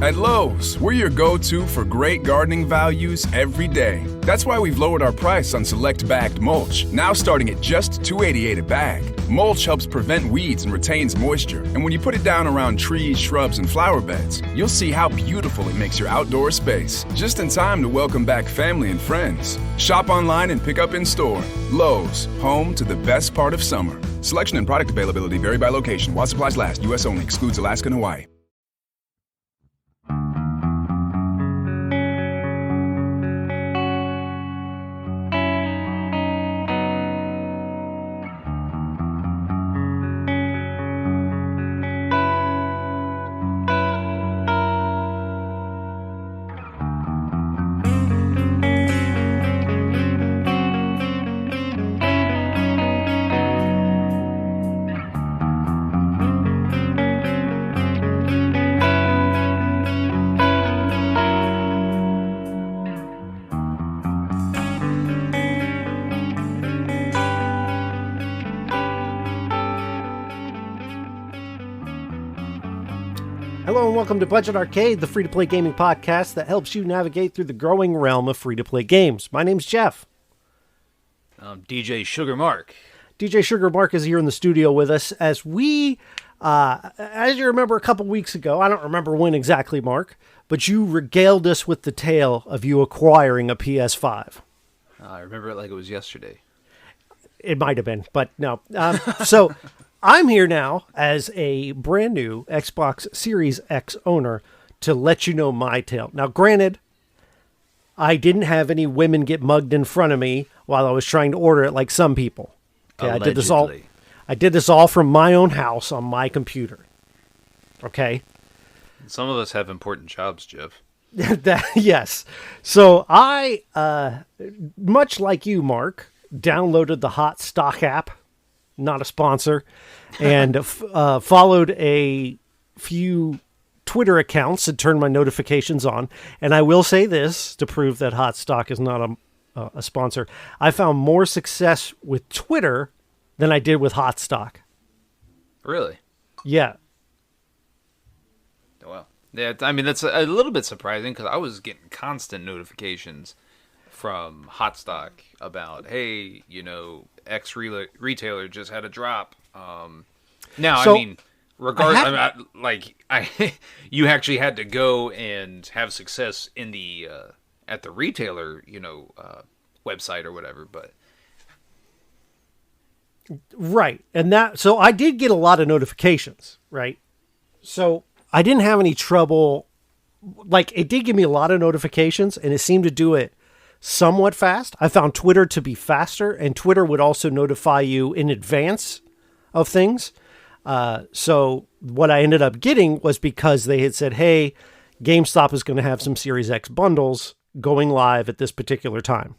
At Lowe's, we're your go-to for great gardening values every day. That's why we've lowered our price on select bagged mulch, now starting at just $2.88 a bag. Mulch helps prevent weeds and retains moisture, and when you put it down around trees, shrubs, and flower beds, you'll see how beautiful it makes your outdoor space. Just in time to welcome back family and friends. Shop online and pick up in store. Lowe's, home to the best part of summer. Selection and product availability vary by location. While supplies last, U.S. only. Excludes Alaska and Hawaii. Hello and welcome to Budget Arcade, the free-to-play gaming podcast that helps you navigate through the growing realm of free-to-play games. My name's Jeff. I'm DJ Sugar Mark. DJ Sugar Mark is here in the studio with us as we, as you remember a couple weeks ago, I don't remember when exactly, Mark, but you regaled us with the tale of you acquiring a PS5. I remember it like it was yesterday. It might have been, but no. So I'm here now as a brand new Xbox Series X owner to let you know my tale. Now, granted, I didn't have any women get mugged in front of me while I was trying to order it like some people. Okay, Allegedly. I did this all from my own house on my computer. Okay? Some of us have important jobs, Jeff. Yes. So I, much like you, Mark, downloaded the Hot Stock app. Not a sponsor, and followed a few Twitter accounts and turned my notifications on. And I will say this to prove that Hot Stock is not a sponsor. I found more success with Twitter than I did with Hot Stock. Really? Yeah. Well, yeah. I mean, that's a little bit surprising because I was getting constant notifications from Hot Stock about, hey, X retailer just had a drop. Now, so, I mean, regardless, you actually had to go and have success in the at the retailer, website or whatever. But right, so I did get a lot of notifications, right? So I didn't have any trouble. Like, it did give me a lot of notifications, and it seemed to do it somewhat fast. I found Twitter to be faster, and Twitter would also notify you in advance of things. So what I ended up getting was because they had said, hey, GameStop is going to have some Series X bundles going live at this particular time.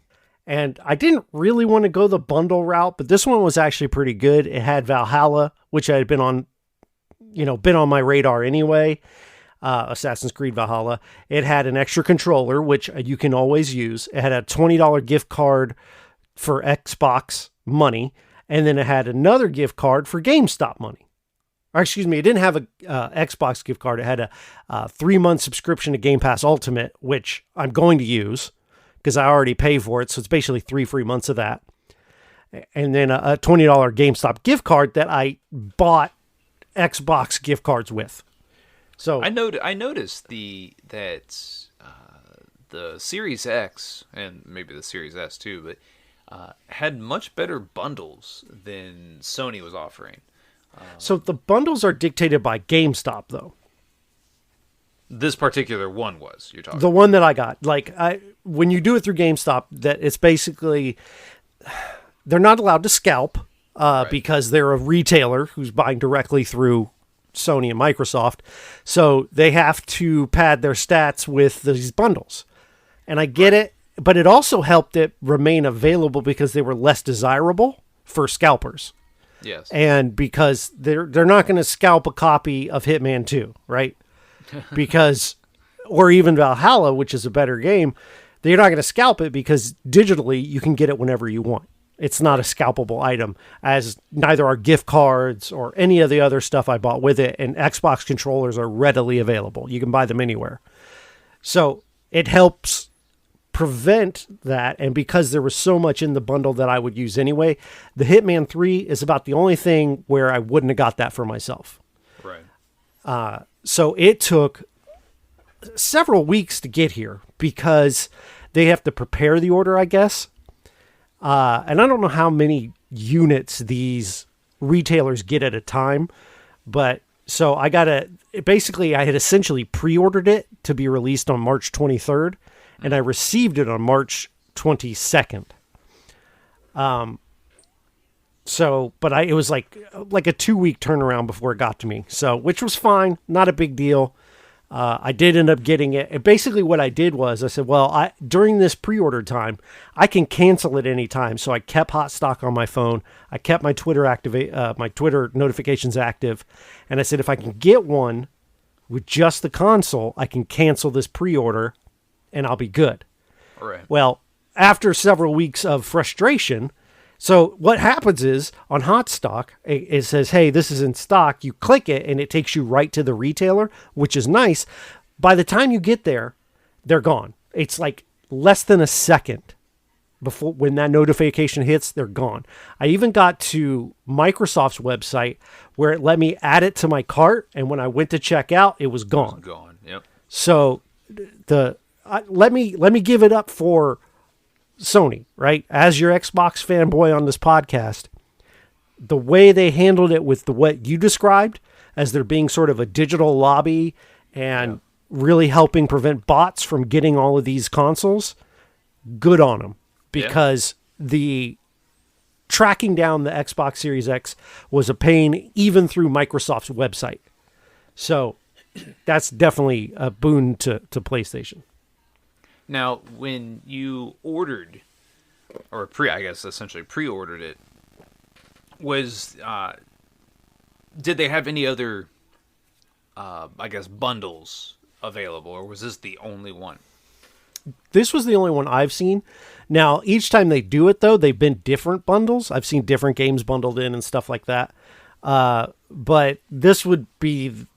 And I didn't really want to go the bundle route, but this one was actually pretty good. It had Valhalla, which I had been on my radar anyway. Assassin's Creed Valhalla. It had an extra controller, which you can always use. It had a $20 gift card for Xbox money, and then it had another gift card for GameStop money. Or excuse me, it didn't have a Xbox gift card. It had a 3-month subscription to Game Pass Ultimate, which I'm going to use because I already pay for it, so it's basically 3 free months of that. And then a $20 GameStop gift card that I bought Xbox gift cards with. So I noticed that the Series X and maybe the Series S too, but had much better bundles than Sony was offering. So the bundles are dictated by GameStop, though. This particular one was, you're talking. The one that I got, when you do it through GameStop, that it's basically they're not allowed to scalp Right. because they're a retailer who's buying directly through Sony and Microsoft, so they have to pad their stats with these bundles. And I get it, but it also helped it remain available because they were less desirable for scalpers. Yes. And because they're not going to scalp a copy of Hitman 2, right? Because, or even Valhalla, which is a better game, they're not going to scalp it because digitally you can get it whenever you want. It's not a scalpable item, as neither are gift cards or any of the other stuff I bought with it, and Xbox controllers are readily available. You can buy them anywhere. So it helps prevent that, and because there was so much in the bundle that I would use anyway, the Hitman 3 is about the only thing where I wouldn't have got that for myself. Right. So it took several weeks to get here because they have to prepare the order, I guess. And I don't know how many units these retailers get at a time, but so I had essentially pre-ordered it to be released on March 23rd, and I received it on March 22nd. It was like a 2-week turnaround before it got to me. So, which was fine. Not a big deal. I did end up getting it. And basically what I did was I said, well, during this pre-order time, I can cancel it anytime. So I kept hot stock on my phone. I kept my Twitter my Twitter notifications active. And I said, if I can get one with just the console, I can cancel this pre-order and I'll be good. All right. Well, after several weeks of frustration, so what happens is on hot stock, it says, hey, this is in stock. You click it and it takes you right to the retailer, which is nice. By the time you get there, they're gone. It's like less than a second before when that notification hits, they're gone. I even got to Microsoft's website where it let me add it to my cart. And when I went to check out, it was gone. Yep. So let me give it up for Sony, right? As your Xbox fanboy on this podcast, the way they handled it with what you described as there being sort of a digital lobby and really helping prevent bots from getting all of these consoles, good on them, because the tracking down the Xbox Series X was a pain even through Microsoft's website. So that's definitely a boon to PlayStation. Now, when you ordered, or essentially pre-ordered it, did they have any other, bundles available, or was this the only one? This was the only one I've seen. Now, each time they do it, though, they've been different bundles. I've seen different games bundled in and stuff like that. But this would be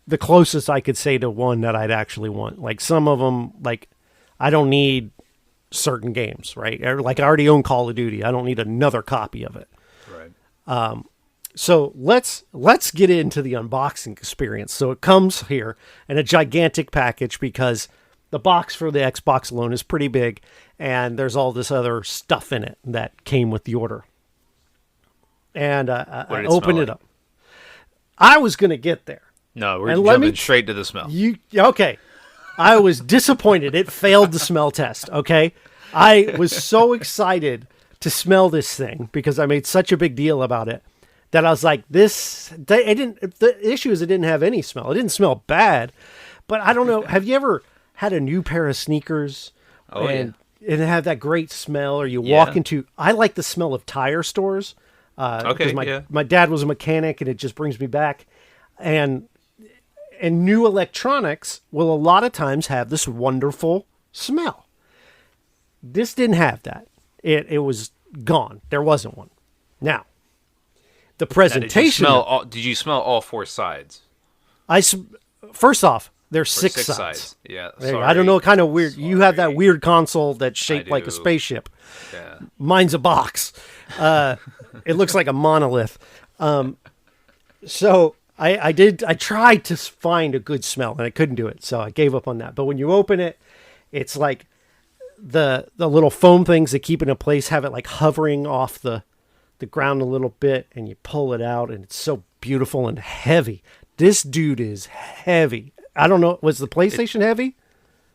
the closest I could say to one that I'd actually want. Like some of them, like, I don't need certain games, right? Like I already own Call of Duty. I don't need another copy of it. Right. So let's get into the unboxing experience. So it comes here in a gigantic package because the box for the Xbox alone is pretty big, and there's all this other stuff in it that came with the order. And I opened it up. I was going to get there. No, we're jumping straight to the smell. Okay. I was disappointed. It failed the smell test, okay? I was so excited to smell this thing because I made such a big deal about it that I was like, the issue is it didn't have any smell. It didn't smell bad, but I don't know. Have you ever had a new pair of sneakers and have that great smell, or you walk into, I like the smell of tire stores. Because my dad was a mechanic and it just brings me back. And new electronics will a lot of times have this wonderful smell. This didn't have that. It was gone. There wasn't one. Now, the presentation. Did you smell all four sides? First off, there's six sides. Yeah. Sorry. I don't know what kind of weird. You have that weird console that's shaped like a spaceship. Yeah. Mine's a box. It looks like a monolith. So I tried to find a good smell and I couldn't do it. So I gave up on that. But when you open it, it's like the little foam things that keep it in place have it like hovering off the ground a little bit, and you pull it out and it's so beautiful and heavy. This dude is heavy. I don't know. Was the PlayStation heavy?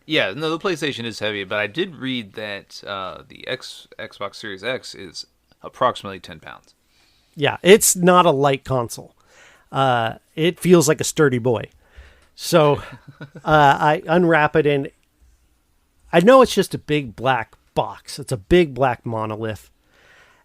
Yeah, no, the PlayStation is heavy, but I did read that the Xbox Series X is approximately 10 pounds. Yeah, it's not a light console. It feels like a sturdy boy. So I unwrap it, and I know it's just a big black box. It's a big black monolith.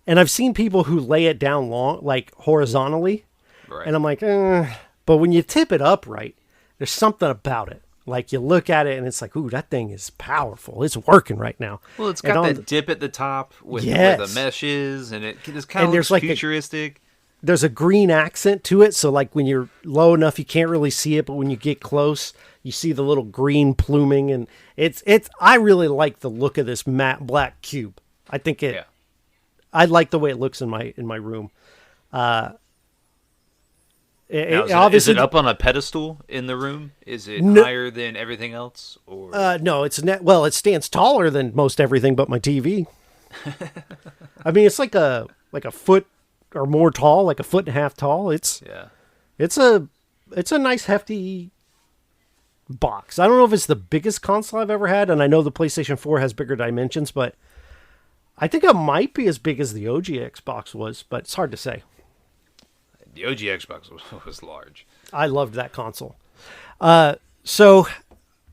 And I've seen people who lay it down like horizontally. Right. And I'm like, but when you tip it upright, there's something about it. Like you look at it and it's like, ooh, that thing is powerful. It's working right now. Well, it's And got on that dip at the top with Yes. where the mesh is, and it's kind And of there's looks like futuristic. there's a green accent to it. So like when you're low enough, you can't really see it. But when you get close, you see the little green pluming. And I really like the look of this matte black cube. I think Yeah. I like the way it looks in my room. Now, is it up on a pedestal in the room? Is it No. higher than everything else? Or No, it stands taller than most everything but my TV. I mean, it's like a foot or more tall, like a foot and a half tall. It's a nice hefty box. I don't know if it's the biggest console I've ever had, and I know the PlayStation 4 has bigger dimensions, but I think it might be as big as the OG Xbox was, but it's hard to say. the OG Xbox was large. I loved that console. So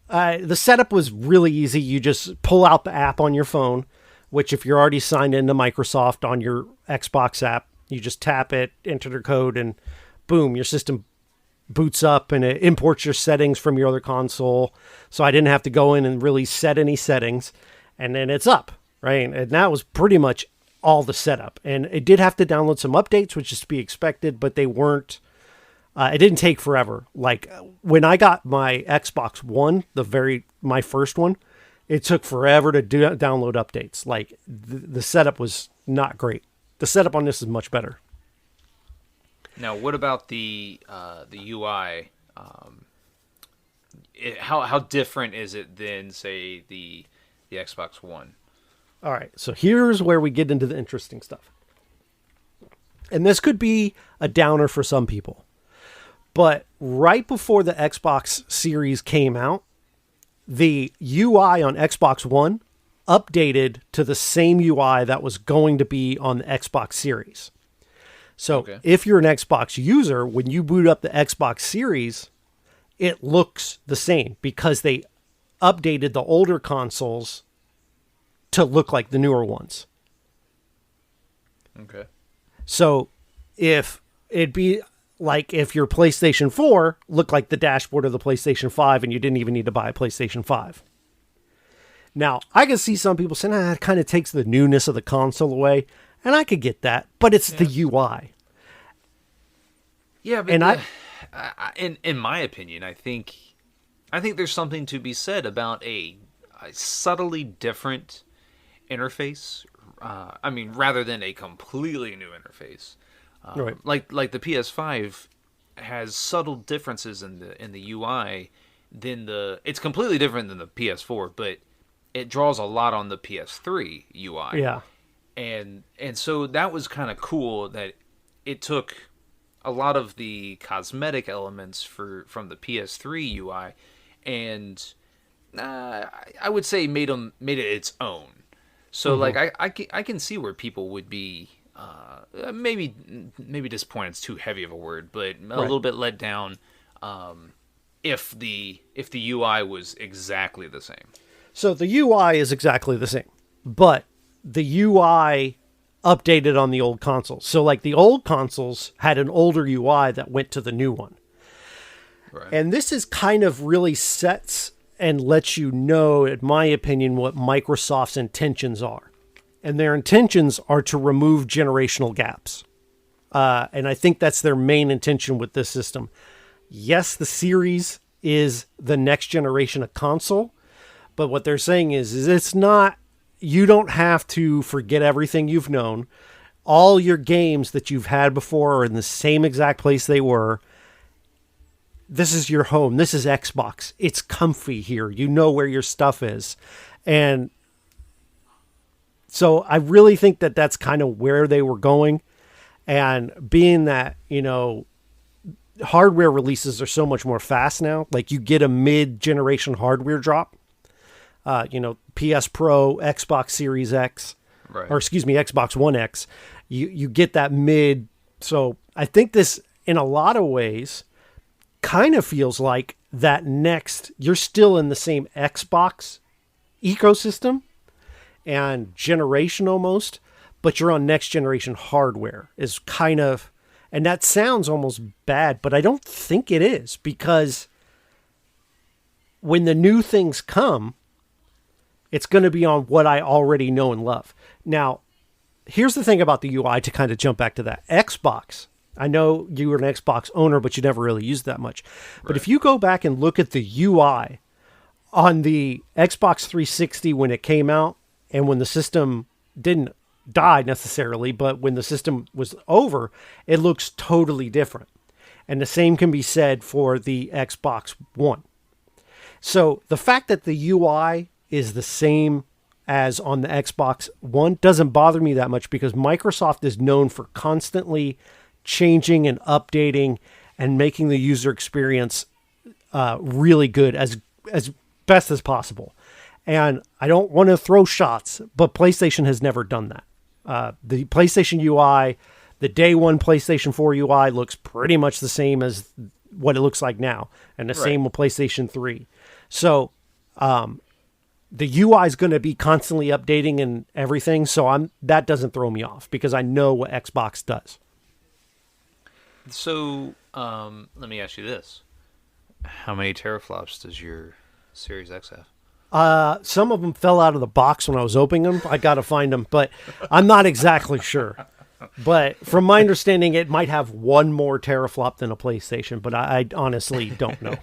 the setup was really easy. You just pull out the app on your phone, which if you're already signed into Microsoft on your Xbox app, you just tap it, enter the code, and boom, your system boots up and it imports your settings from your other console. So I didn't have to go in and really set any settings, and then it's up, right? And that was pretty much all the setup. And it did have to download some updates, which is to be expected, but they weren't. It didn't take forever. Like when I got my Xbox One, my first one, it took forever to download updates. Like the setup was not great. The setup on this is much better. Now, what about the UI? How different is it than, say, the Xbox One? All right, so here's where we get into the interesting stuff. And this could be a downer for some people. But right before the Xbox Series came out, the UI on Xbox One updated to the same UI that was going to be on the Xbox Series. So if you're an Xbox user, when you boot up the Xbox Series, it looks the same because they updated the older consoles to look like the newer ones. Okay. So if it'd be like if your PlayStation 4 looked like the dashboard of the PlayStation 5 and you didn't even need to buy a PlayStation 5. Now, I can see some people saying, it kind of takes the newness of the console away. And I could get that, but it's the UI. Yeah, but and in my opinion, I think there's something to be said about a subtly different interface. Rather than a completely new interface. Right. Like the PS5 has subtle differences in the UI it's completely different than the PS4, but it draws a lot on the PS3 UI. Yeah. And so that was kind of cool that it took a lot of the cosmetic elements from the PS3 UI and I would say made it its own. So like I can see where people would be maybe disappointed is too heavy of a word, but a little bit let down if the UI was exactly the same. So the UI is exactly the same, but the UI updated on the old consoles. So like the old consoles had an older UI that went to the new one. Right. And this is kind of really sets and lets you know, in my opinion, what Microsoft's intentions are. And their intentions are to remove generational gaps. And I think that's their main intention with this system. Yes, the Series is the next generation of console, but what they're saying is it's not, you don't have to forget everything you've known. All your games that you've had before are in the same exact place they were. This is your home. This is Xbox. It's comfy here. You know where your stuff is. And so I really think that that's kind of where they were going. And being that, hardware releases are so much more fast now. Like you get a mid-generation hardware drop. PS Pro, Xbox Series X, Xbox One X. You get that mid. So I think this, in a lot of ways, kind of feels like that next, you're still in the same Xbox ecosystem and generation almost, but you're on next generation hardware is kind of, and that sounds almost bad, but I don't think it is because when the new things come, it's going to be on what I already know and love. Now, here's the thing about the UI to kind of jump back to that. Xbox. I know you were an Xbox owner, but you never really used that much. But if you go back and look at the UI on the Xbox 360 when it came out and when the system didn't die necessarily, but when the system was over, it looks totally different. And the same can be said for the Xbox One. So the fact that the UI is the same as on the Xbox One doesn't bother me that much because Microsoft is known for constantly changing and updating and making the user experience really good as best as possible. And I don't want to throw shots, but PlayStation has never done that. The PlayStation UI, the day one PlayStation 4 UI looks pretty much the same as what it looks like now, and the same with PlayStation 3. So the UI is going to be constantly updating and everything, so that doesn't throw me off because I know what Xbox does. So let me ask you this. How many teraflops does your Series X have? Some of them fell out of the box when I was opening them. I got to find them, but I'm not exactly sure. But from my understanding, it might have one more teraflop than a PlayStation, but I honestly don't know.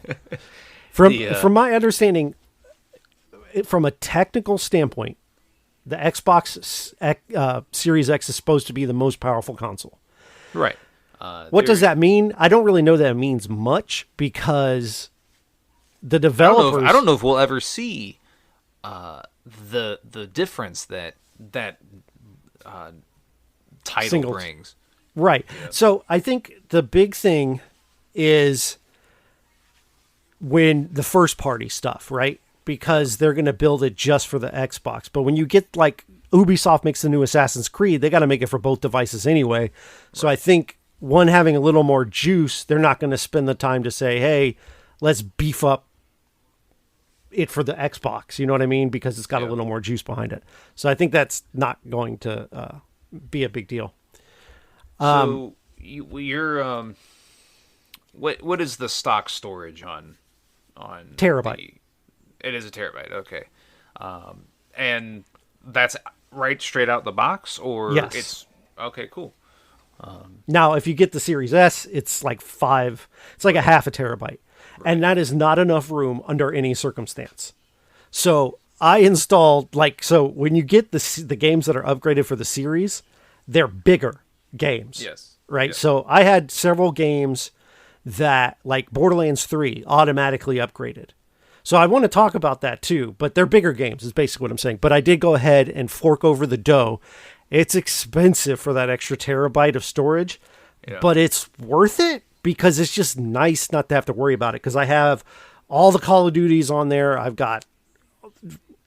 From my understanding, from a technical standpoint, the Xbox Series X is supposed to be the most powerful console. Right. What does that mean? I don't really know that it means much because the developers... I don't know if we'll ever see the difference that title brings. Right. Yeah. So I think the big thing is when the first party stuff, right? Because they're going to build it just for the Xbox. But when you get like Ubisoft makes the new Assassin's Creed, they got to make it for both devices anyway. So I think one having a little more juice, they're not going to spend the time to say, hey, let's beef up it for the Xbox. You know what I mean? Because it's got a little more juice behind it. So I think that's not going to be a big deal. So you're what is the stock storage on terabyte? It is a terabyte. Okay. And that's right straight out the box, or yes. It's okay. Cool. Now, if you get the Series S, it's like it's like a half a terabyte. Right. And that is not enough room under any circumstance. So I installed so when you get the games that are upgraded for the series, they're bigger games. Yes. Right. Yes. So I had several games that like Borderlands 3 automatically upgraded. So I want to talk about that too, but they're bigger games is basically what I'm saying. But I did go ahead and fork over the dough. It's expensive for that extra terabyte of storage, but it's worth it because it's just nice not to have to worry about it. Because I have all the Call of Duties on there. I've got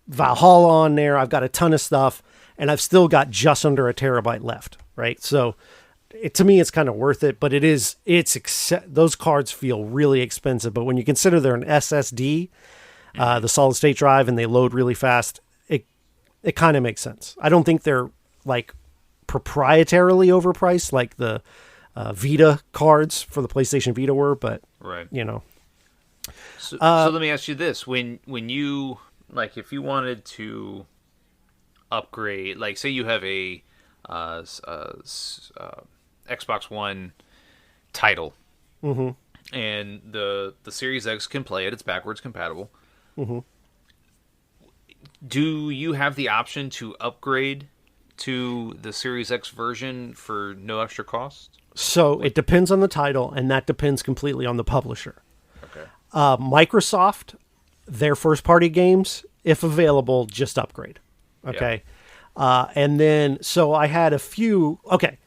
Valhalla on there. I've got a ton of stuff, and I've still got just under a terabyte left. Right. So to me, it's kind of worth it, but those cards feel really expensive. But when you consider they're an SSD, the solid state drive, and they load really fast, it kind of makes sense. I don't think they're like proprietarily overpriced like the Vita cards for the PlayStation Vita were, but you know. So let me ask you this: when you if you wanted to upgrade, like say you have a Xbox One title, and the Series X can play it; it's backwards compatible. Do you have the option to upgrade to the Series X version for no extra cost? So it depends on the title, and that depends completely on the publisher. Okay. Microsoft, their first-party games, if available, just upgrade. Okay. Yeah. And then, so I had a few... Okay.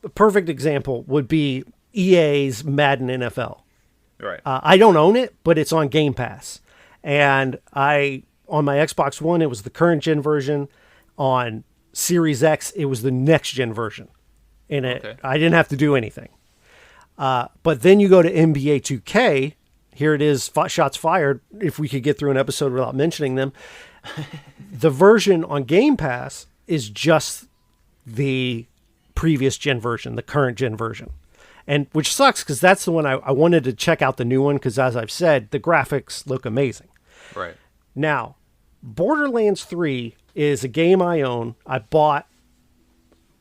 A perfect example would be EA's Madden NFL. Right. I don't own it, but it's on Game Pass. And on my Xbox One, it was the current gen version. On Series X, it was the next gen version. And I didn't have to do anything. But then you go to NBA 2K. Here it is, shots fired. If we could get through an episode without mentioning them. The version on Game Pass is just the previous gen version, the current gen version. And which sucks because that's the one I wanted to check out the new one because as I've said, the graphics look amazing. Right. Now, Borderlands 3 is a game I own. I bought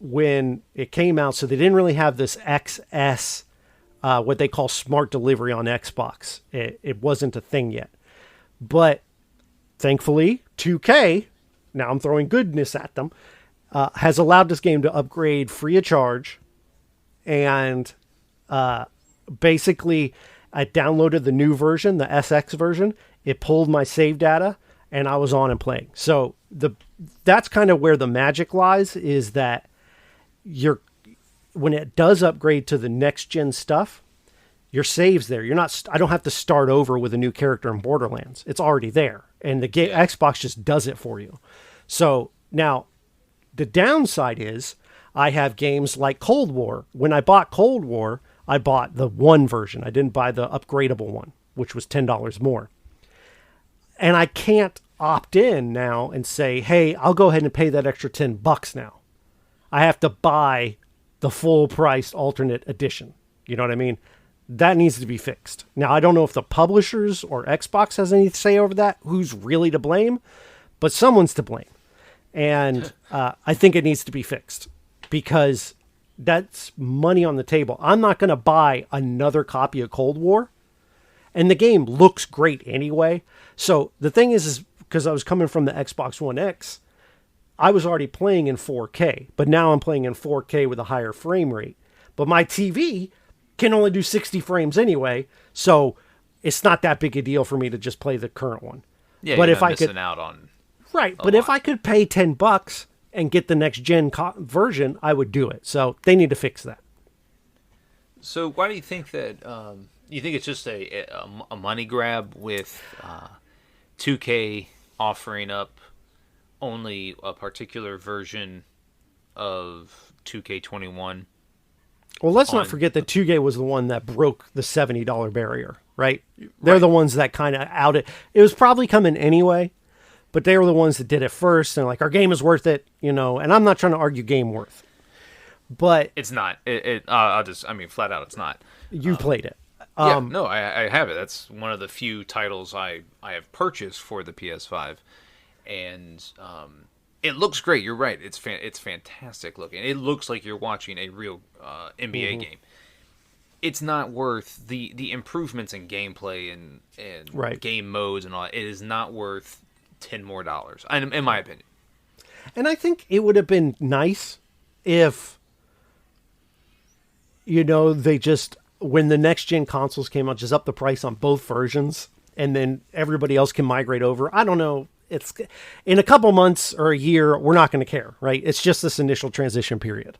when it came out, so they didn't really have this XS, what they call smart delivery on Xbox. It wasn't a thing yet. But thankfully, 2K, now I'm throwing goodness at them, has allowed this game to upgrade free of charge. And basically, I downloaded the new version, the SX version. It pulled my save data, and I was on and playing. So that's kind of where the magic lies, is that when it does upgrade to the next gen stuff, your save's there. I don't have to start over with a new character in Borderlands. It's already there, and the Xbox just does it for you. So now, the downside is I have games like Cold War. When I bought Cold War, I bought the one version. I didn't buy the upgradable one, which was $10 more. And I can't opt in now and say, hey, I'll go ahead and pay that extra $10 now. I have to buy the full priced alternate edition. You know what I mean? That needs to be fixed. Now, I don't know if the publishers or Xbox has any say over that, who's really to blame, but someone's to blame. And I think it needs to be fixed, because that's money on the table. I'm not going to buy another copy of Cold War, and the game looks great anyway. So the thing is because I was coming from the Xbox One X, I was already playing in 4K, but now I'm playing in 4K with a higher frame rate. But my TV can only do 60 frames anyway, so it's not that big a deal for me to just play the current one. Yeah, but you're if not I missing could, out on right, but if I could pay $10 and get the next gen version, I would do it. So they need to fix that. So why do you think that? You think it's just a money grab with 2K offering up only a particular version of 2K21? Well, let's not forget that 2K was the one that broke the $70 barrier, right? They're the ones that kind of outed. It was probably coming anyway, but they were the ones that did it first. And like, our game is worth it, and I'm not trying to argue game worth, but it's not. Flat out, it's not. You played it. No, I have it. That's one of the few titles I have purchased for the PS5, and it looks great. You're right. It's fantastic looking. It looks like you're watching a real NBA game. It's not worth the improvements in gameplay and game modes and all. It is not worth $10 more, in my opinion. And I think it would have been nice if, they just, when the next gen consoles came out, just up the price on both versions, and then everybody else can migrate over. I don't know. It's in a couple months or a year, we're not going to care, right? It's just this initial transition period.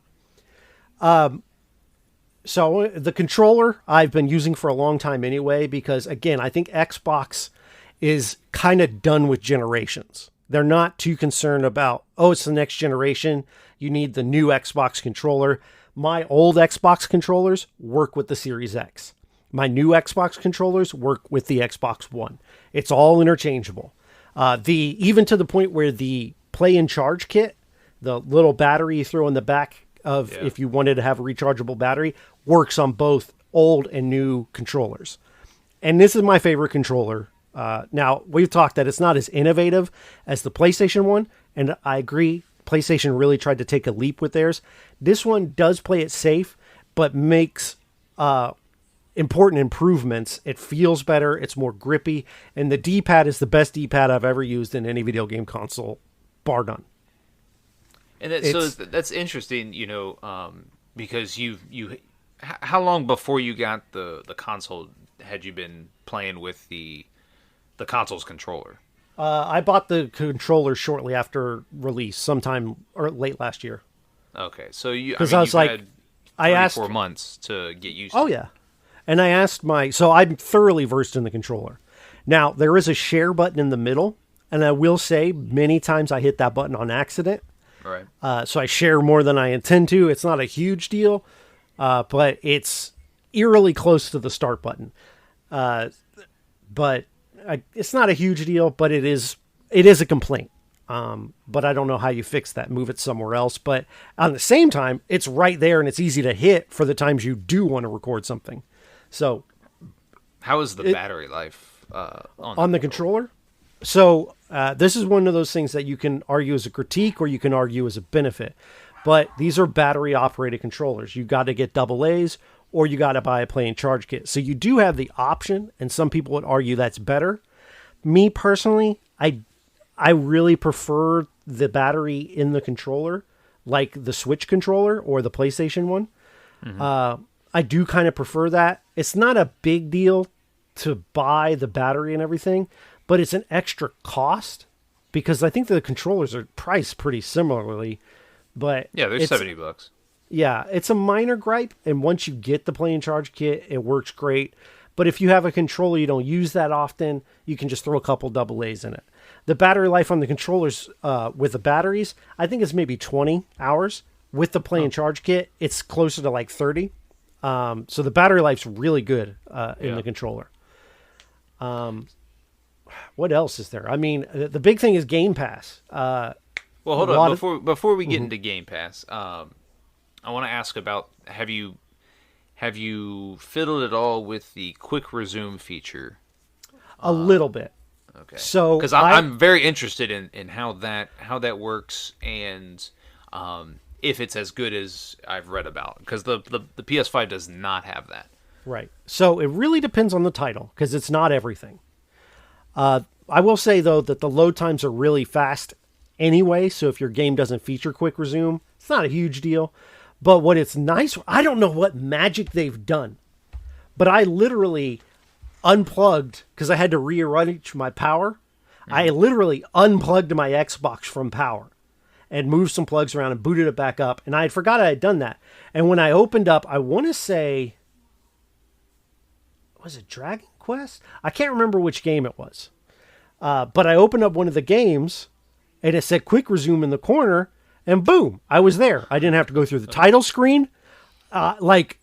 So the controller I've been using for a long time anyway, because again, I think Xbox is kind of done with generations. They're not too concerned about, it's the next generation. You need the new Xbox controller. My old Xbox controllers work with the Series X. My new Xbox controllers work with the Xbox One. It's all interchangeable. Even to the point where the play and charge kit, the little battery you throw in the back of if you wanted to have a rechargeable battery, works on both old and new controllers. And this is my favorite controller. Now, we've talked that it's not as innovative as the PlayStation one, and I agree. PlayStation really tried to take a leap with theirs. This one does play it safe, but makes important improvements. It feels better. It's more grippy. And the D-pad is the best D-pad I've ever used in any video game console, bar none. And that's interesting, because how long before you got the console had you been playing with the console's controller? I bought the controller shortly after release, sometime or late last year. Okay, so you had 4 months to get used to. Oh yeah, and I asked so I'm thoroughly versed in the controller. Now there is a share button in the middle, and I will say many times I hit that button on accident. Right. So I share more than I intend to. It's not a huge deal, but it's eerily close to the start button. But it's not a huge deal, but it is a complaint. But I don't know how you fix that, move it somewhere else. But at the same time, it's right there and it's easy to hit for the times you do want to record something. So how is the battery life on the controller? So this is one of those things that you can argue as a critique or you can argue as a benefit. But these are battery operated controllers. You got to get double A's or you got to buy a play and charge kit. So you do have the option, and some people would argue that's better. Me personally, I really prefer the battery in the controller, like the Switch controller or the PlayStation one. I do kind of prefer that. It's not a big deal to buy the battery and everything, but it's an extra cost because I think the controllers are priced pretty similarly. But Yeah, they're $70. yeah, it's a minor gripe, and once you get the play and charge kit, it works great. But if you have a controller you don't use that often, you can just throw a couple double A's in it. The battery life on the controllers with the batteries, I think it's maybe 20 hours. With the play and charge kit, it's closer to like 30. So the battery life's really good in the controller. What else is there? I mean, the big thing is Game Pass. Well, hold on. Before we get into Game Pass, I want to ask about have you fiddled at all with the quick resume feature? A little bit. Okay. So because I'm very interested in how that works and if it's as good as I've read about, because the PS5 does not have that. Right. So it really depends on the title because it's not everything. I will say though that the load times are really fast anyway. So if your game doesn't feature quick resume, it's not a huge deal. But what it's nice, I don't know what magic they've done, but I literally unplugged because I had to rearrange my power. I literally unplugged my Xbox from power and moved some plugs around and booted it back up. And I had forgot I had done that. And when I opened up, I want to say, was it Dragon Quest? I can't remember which game it was. But I opened up one of the games and it said quick resume in the corner and boom, I was there. I didn't have to go through the title screen. And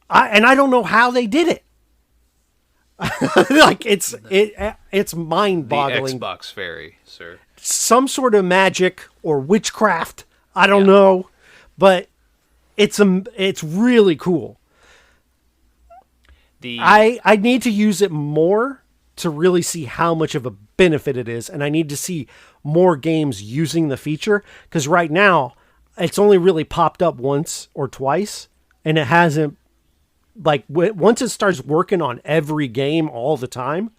I don't know how they did it. Like it's mind-boggling. The Xbox fairy, sir. Some sort of magic or witchcraft. I don't know, but it's really cool. I need to use it more to really see how much of a benefit it is, and I need to see more games using the feature because right now it's only really popped up once or twice, and it hasn't. Like once it starts working on every game all the time,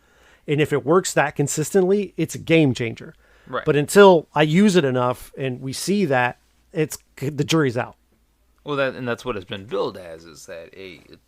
and if it works that consistently, it's a game changer. Right. But until I use it enough and we see that, the jury's out. Well, that's what it's been billed as, is that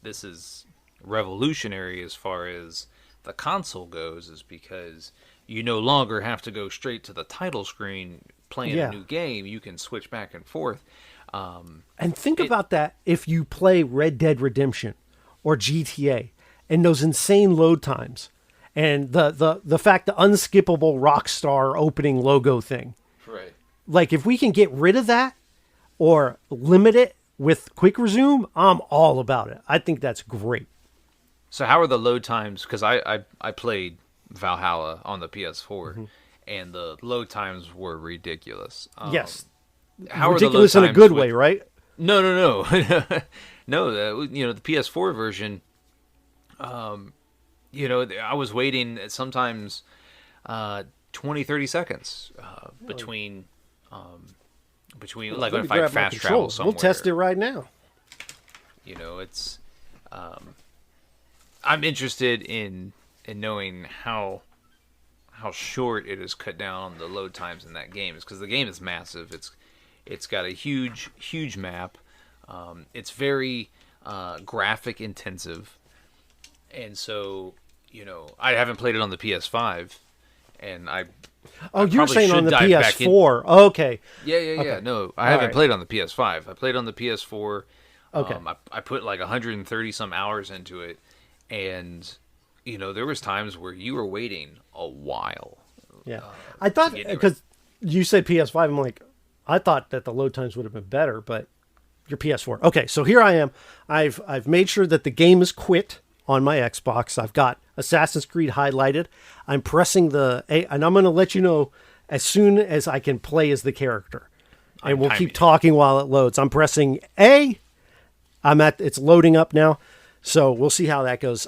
this is revolutionary as far as the console goes, is because you no longer have to go straight to the title screen playing a new game. You can switch back and forth. And think about that if you play Red Dead Redemption or GTA and those insane load times and the fact the unskippable Rockstar opening logo thing. Right. Like if we can get rid of that or limit it with quick resume, I'm all about it. I think that's great. So how are the load times? Because I played Valhalla on the PS4 and the load times were ridiculous. Yes. How ridiculous are the load in a good times way, right? No. No, the PS4 version, I was waiting sometimes 20, 30 seconds between like if I fast travel somewhere. We'll test it right now. It's I'm interested in knowing how short it is cut down on the load times in that game. It's because the game is massive. It's got a huge map. It's very graphic intensive, and so I haven't played it on the PS5, and you're saying on the PS4? Okay. Yeah. Okay. No, I haven't played on the PS5. I played on the PS4. Okay. I put like 130 some hours into it, and there was times where you were waiting a while. Yeah, I thought because you said PS5, I'm like, I thought that the load times would have been better, but your PS4. Okay, so here I am. I've made sure that the game is quit on my Xbox. I've got Assassin's Creed highlighted. I'm pressing the A, and I'm going to let you know as soon as I can play as the character. And we'll keep talking while it loads. I'm pressing A. It's loading up now. So we'll see how that goes.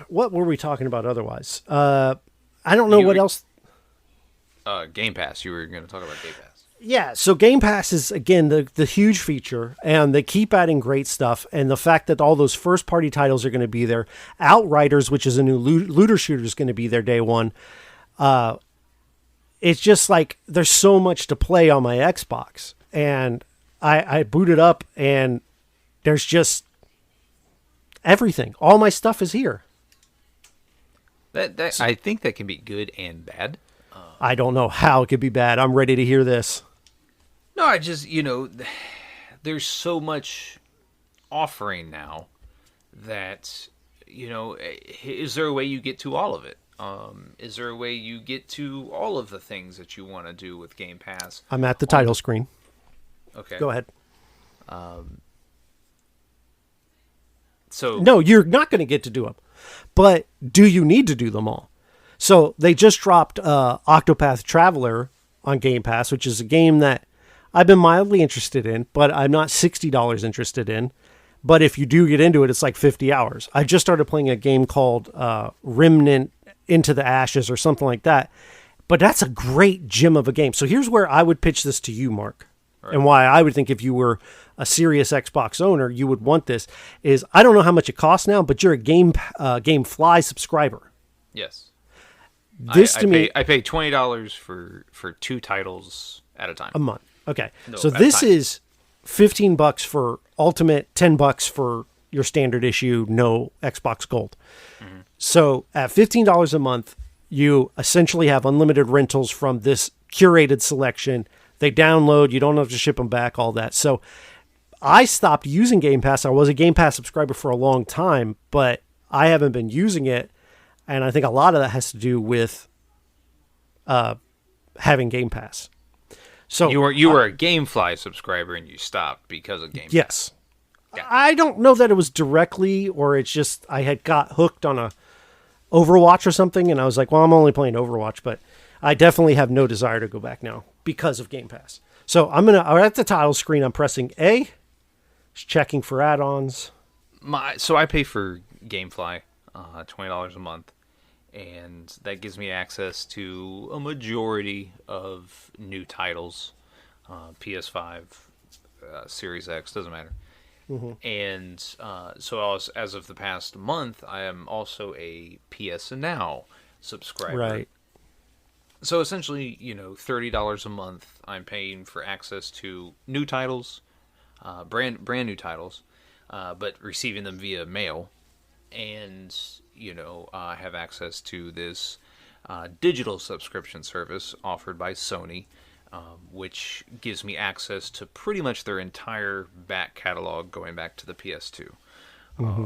What were we talking about otherwise? I don't know what else. Game Pass. You were going to talk about Game Pass. Yeah, so Game Pass is, again, the huge feature, and they keep adding great stuff, and the fact that all those first-party titles are going to be there. Outriders, which is a new looter shooter, is going to be there day one. It's just like there's so much to play on my Xbox, and I boot it up, and there's just everything. All my stuff is here. I think that can be good and bad. I don't know how it could be bad. I'm ready to hear this. No, I just, there's so much offering now that, is there a way you get to all of it? Is there a way you get to all of the things that you want to do with Game Pass? I'm at the title screen. Okay. Go ahead. So no, you're not going to get to do them. But do you need to do them all? So they just dropped Octopath Traveler on Game Pass, which is a game that I've been mildly interested in, but I'm not $60 interested in. But if you do get into it, it's like 50 hours. I just started playing a game called Remnant Into the Ashes or something like that. But that's a great gem of a game. So here's where I would pitch this to you, Mark. Right. And why I would think if you were a serious Xbox owner, you would want this is, I don't know how much it costs now, but you're a GameFly subscriber. Yes. This to me, I pay $20 for 2 titles at a time. A month. Okay. No, so this is $15 for Ultimate, $10 for your standard issue, no Xbox Gold. Mm-hmm. So at $15 a month, you essentially have unlimited rentals from this curated selection. They download, you don't have to ship them back, all that. So I stopped using Game Pass. I was a Game Pass subscriber for a long time, but I haven't been using it. And I think a lot of that has to do with having Game Pass. So you were a GameFly subscriber and you stopped because of Game Pass. Yes. Yeah. I don't know that it was directly, or it's just I had got hooked on a Overwatch or something, and I was like, well, I'm only playing Overwatch, but I definitely have no desire to go back now because of Game Pass. So I'm at the title screen, I'm pressing A, checking for add-ons. So I pay for GameFly, $20 a month. And that gives me access to a majority of new titles, PS5, Series X, doesn't matter. Mm-hmm. And so as of the past month, I am also a PS Now subscriber. Right. So essentially, $30 a month, I'm paying for access to new titles, brand new titles, but receiving them via mail. And I have access to this digital subscription service offered by Sony, which gives me access to pretty much their entire back catalog going back to the PS2. Mm-hmm.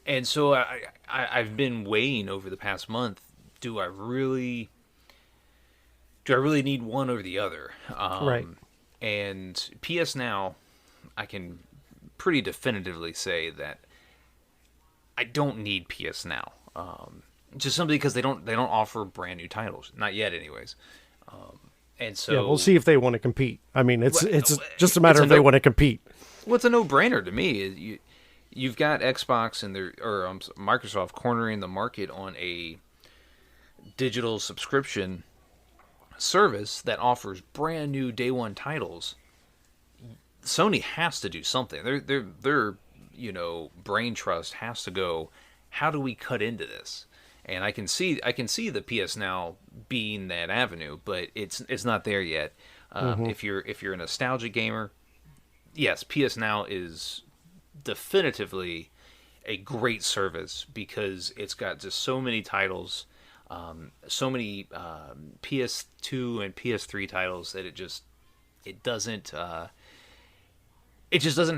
And so I've been weighing over the past month, do I really need one or the other? Right. And PS Now, I can pretty definitively say that I don't need PS Now, just simply because they don't offer brand new titles, not yet, anyways. And so yeah, we'll see if they want to compete. I mean, it's just a matter of they want to compete. Well, it's a no-brainer to me. You've got Xbox and Microsoft cornering the market on a digital subscription service that offers brand new day one titles. Sony has to do something. They're brain trust has to go, how do we cut into this? And I can see the PS Now being that avenue, but it's not there yet. Mm-hmm. If you're a nostalgia gamer, yes, PS Now is definitively a great service because it's got just so many titles, so many PS2 and PS3 titles that it just doesn't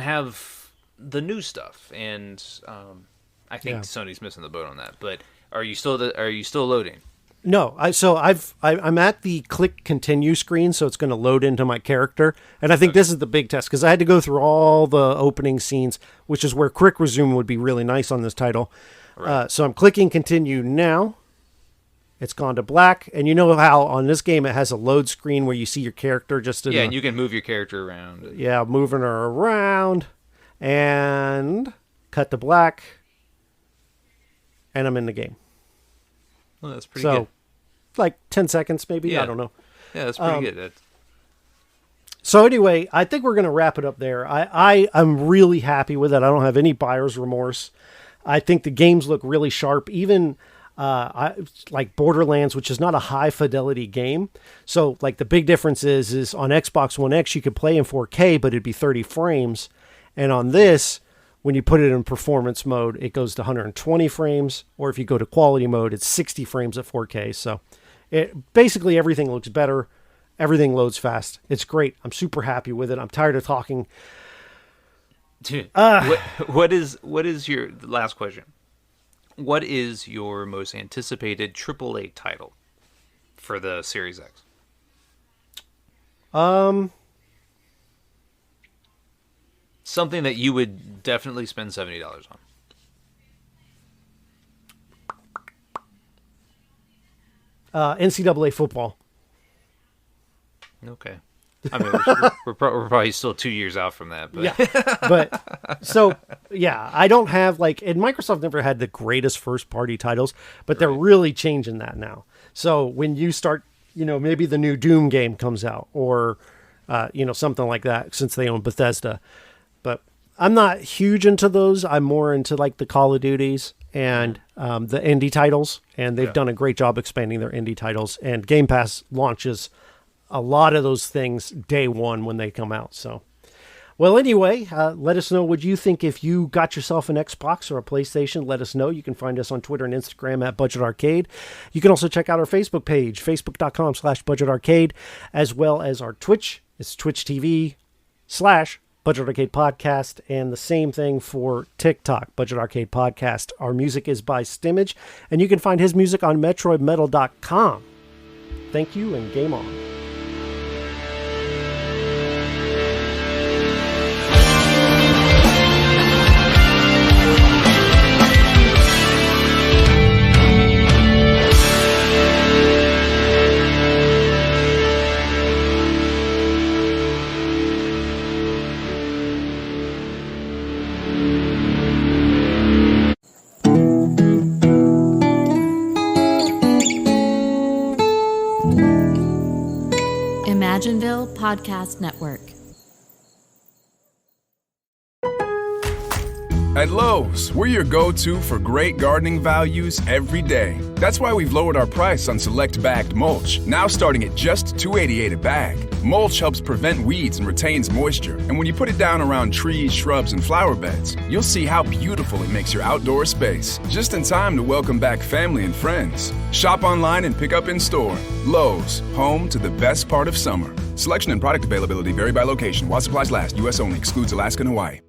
have the new stuff, and I think Sony's missing the boat on that. But are you still loading? No, I'm at the click continue screen, so it's going to load into my character, and I think this is the big test because I had to go through all the opening scenes, which is where quick resume would be really nice on this title. Right. So I'm clicking continue now. It's gone to black, and you know how on this game it has a load screen where you see your character just in and you can move your character around. Yeah, moving her around. And cut to black, and I'm in the game. Well, that's pretty good. like 10 seconds maybe. Yeah. I don't know. Yeah, that's pretty good. So anyway, I think we're going to wrap it up there. I'm really happy with it. I don't have any buyer's remorse. I think the games look really sharp. Even like Borderlands, which is not a high fidelity game. So like the big difference is on Xbox One X, you could play in 4K, but it'd be 30 frames. And on this, when you put it in performance mode, it goes to 120 frames. Or if you go to quality mode, it's 60 frames at 4K. So basically everything looks better. Everything loads fast. It's great. I'm super happy with it. I'm tired of talking. Dude, what is your last question? What is your most anticipated AAA title for the Series X? Something that you would definitely spend $70 on. NCAA football. Okay. I mean, we're probably still 2 years out from that. But. Yeah. But so, yeah, I don't have and Microsoft never had the greatest first party titles, but they're really changing that now. So when you start, maybe the new Doom game comes out or, something like that since they own Bethesda. But I'm not huge into those. I'm more into like the Call of Duties and the indie titles. And they've done a great job expanding their indie titles. And Game Pass launches a lot of those things day one when they come out. So, well, anyway, let us know what you think. If you got yourself an Xbox or a PlayStation, let us know. You can find us on Twitter and Instagram at Budget Arcade. You can also check out our Facebook page, facebook.com/Budget Arcade, as well as our Twitch. It's Twitch TV/Budget Arcade Podcast, and the same thing for TikTok, Budget Arcade Podcast. Our music is by Stimmage, and you can find his music on MetroidMetal.com. Thank you, and game on. Imagineville Podcast Network. At Lowe's, we're your go-to for great gardening values every day. That's why we've lowered our price on select bagged mulch, now starting at just $2.88 a bag. Mulch helps prevent weeds and retains moisture, and when you put it down around trees, shrubs, and flower beds, you'll see how beautiful it makes your outdoor space, just in time to welcome back family and friends. Shop online and pick up in store. Lowe's, home to the best part of summer. Selection and product availability vary by location. While supplies last, U.S. only. Excludes Alaska and Hawaii.